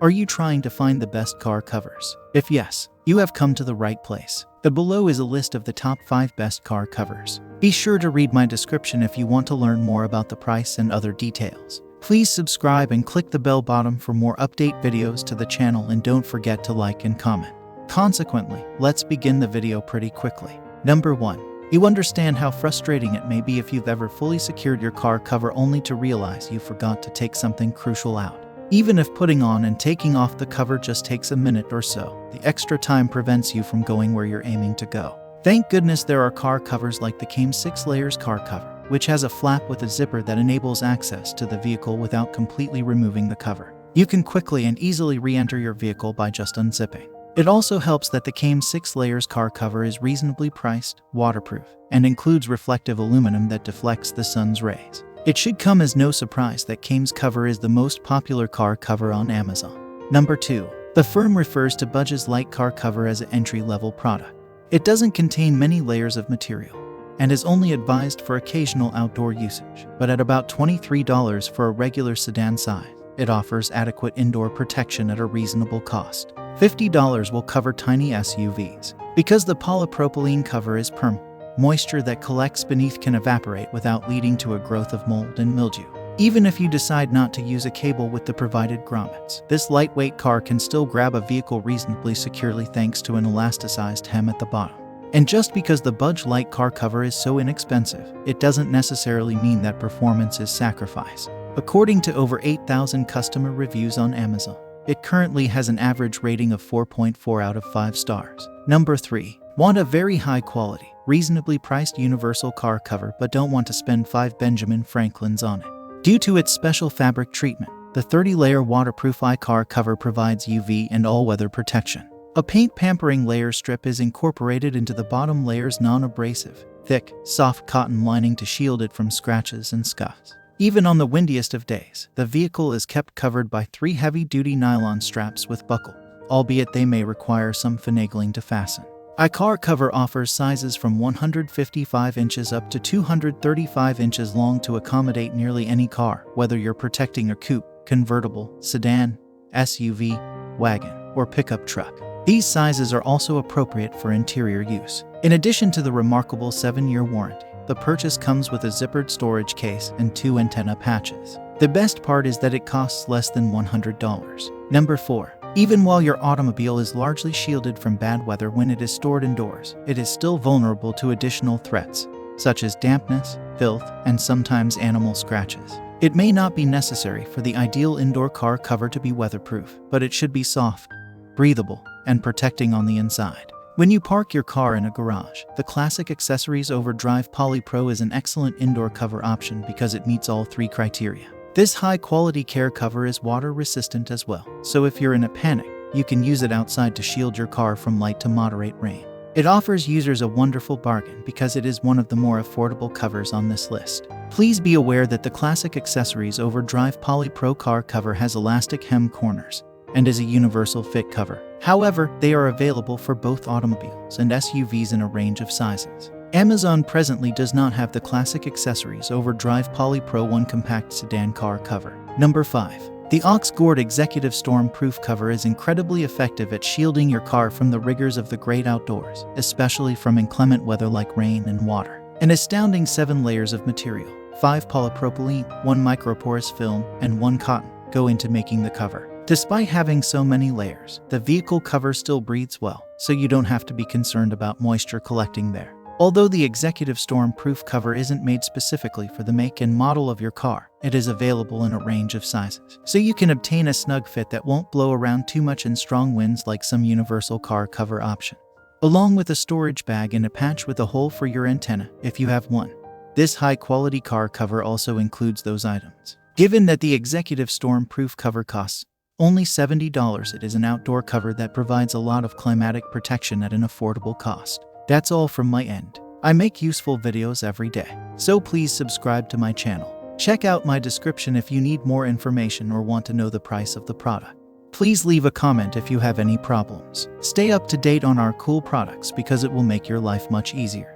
Are you trying to find the best car covers? If yes, you have come to the right place. The below is a list of the top 5 best car covers. Be sure to read my description if you want to learn more about the price and other details. Please subscribe and click the bell button for more update videos to the channel, and don't forget to like and comment. Consequently, let's begin the video pretty quickly. Number 1. You understand how frustrating it may be if you've ever fully secured your car cover only to realize you forgot to take something crucial out. Even if putting on and taking off the cover just takes a minute or so, the extra time prevents you from going where you're aiming to go. Thank goodness there are car covers like the Kane 6 layers car cover, which has a flap with a zipper that enables access to the vehicle without completely removing the cover. You can quickly and easily re-enter your vehicle by just unzipping. It also helps that the Kane 6 layers car cover is reasonably priced, waterproof, and includes reflective aluminum that deflects the sun's rays. It should come as no surprise that Kane's cover is the most popular car cover on Amazon. Number 2. The firm refers to Budge's light car cover as an entry-level product. It doesn't contain many layers of material and is only advised for occasional outdoor usage, but at about $23 for a regular sedan size, it offers adequate indoor protection at a reasonable cost. $50 will cover tiny SUVs. Because the polypropylene cover is permanent, moisture that collects beneath can evaporate without leading to a growth of mold and mildew. Even if you decide not to use a cable with the provided grommets, this lightweight car can still grab a vehicle reasonably securely thanks to an elasticized hem at the bottom. And just because the Budge light car cover is so inexpensive, it doesn't necessarily mean that performance is sacrificed. According to over 8,000 customer reviews on Amazon, it currently has an average rating of 4.4 out of 5 stars. Number 3. Want a very high quality, reasonably priced universal car cover but don't want to spend 5 Benjamin Franklins on it? Due to its special fabric treatment, the 30-layer waterproof iCar cover provides UV and all-weather protection. A paint-pampering layer strip is incorporated into the bottom layer's non-abrasive, thick, soft cotton lining to shield it from scratches and scuffs. Even on the windiest of days, the vehicle is kept covered by 3 heavy-duty nylon straps with buckle, albeit they may require some finagling to fasten. iCar cover offers sizes from 155 inches up to 235 inches long to accommodate nearly any car, whether you're protecting a coupe, convertible, sedan, SUV, wagon, or pickup truck. These sizes are also appropriate for interior use. In addition to the remarkable 7-year warranty, the purchase comes with a zippered storage case and 2 antenna patches. The best part is that it costs less than $100. Number 4. Even while your automobile is largely shielded from bad weather when it is stored indoors, it is still vulnerable to additional threats, such as dampness, filth, and sometimes animal scratches. It may not be necessary for the ideal indoor car cover to be weatherproof, but it should be soft, breathable, and protecting on the inside. When you park your car in a garage, the Classic Accessories Overdrive Poly Pro is an excellent indoor cover option because it meets all 3 criteria. This high-quality care cover is water-resistant as well, so if you're in a panic, you can use it outside to shield your car from light to moderate rain. It offers users a wonderful bargain because it is one of the more affordable covers on this list. Please be aware that the Classic Accessories Overdrive Poly Pro car cover has elastic hem corners and is a universal fit cover. However, they are available for both automobiles and SUVs in a range of sizes. Amazon presently does not have the Classic Accessories Overdrive Poly Pro 1 compact sedan car cover. Number 5. The Oxgord Executive Storm-Proof cover is incredibly effective at shielding your car from the rigors of the great outdoors, especially from inclement weather like rain and water. An astounding 7 layers of material, 5 polypropylene, 1 microporous film, and 1 cotton, go into making the cover. Despite having so many layers, the vehicle cover still breathes well, so you don't have to be concerned about moisture collecting there. Although the Executive Storm-Proof cover isn't made specifically for the make and model of your car, it is available in a range of sizes, so you can obtain a snug fit that won't blow around too much in strong winds like some universal car cover options. Along with a storage bag and a patch with a hole for your antenna, if you have one. This high-quality car cover also includes those items. Given that the Executive Storm-Proof cover costs only $70, it is an outdoor cover that provides a lot of climatic protection at an affordable cost. That's all from my end. I make useful videos every day, so please subscribe to my channel. Check out my description if you need more information or want to know the price of the product. Please leave a comment if you have any problems. Stay up to date on our cool products because it will make your life much easier.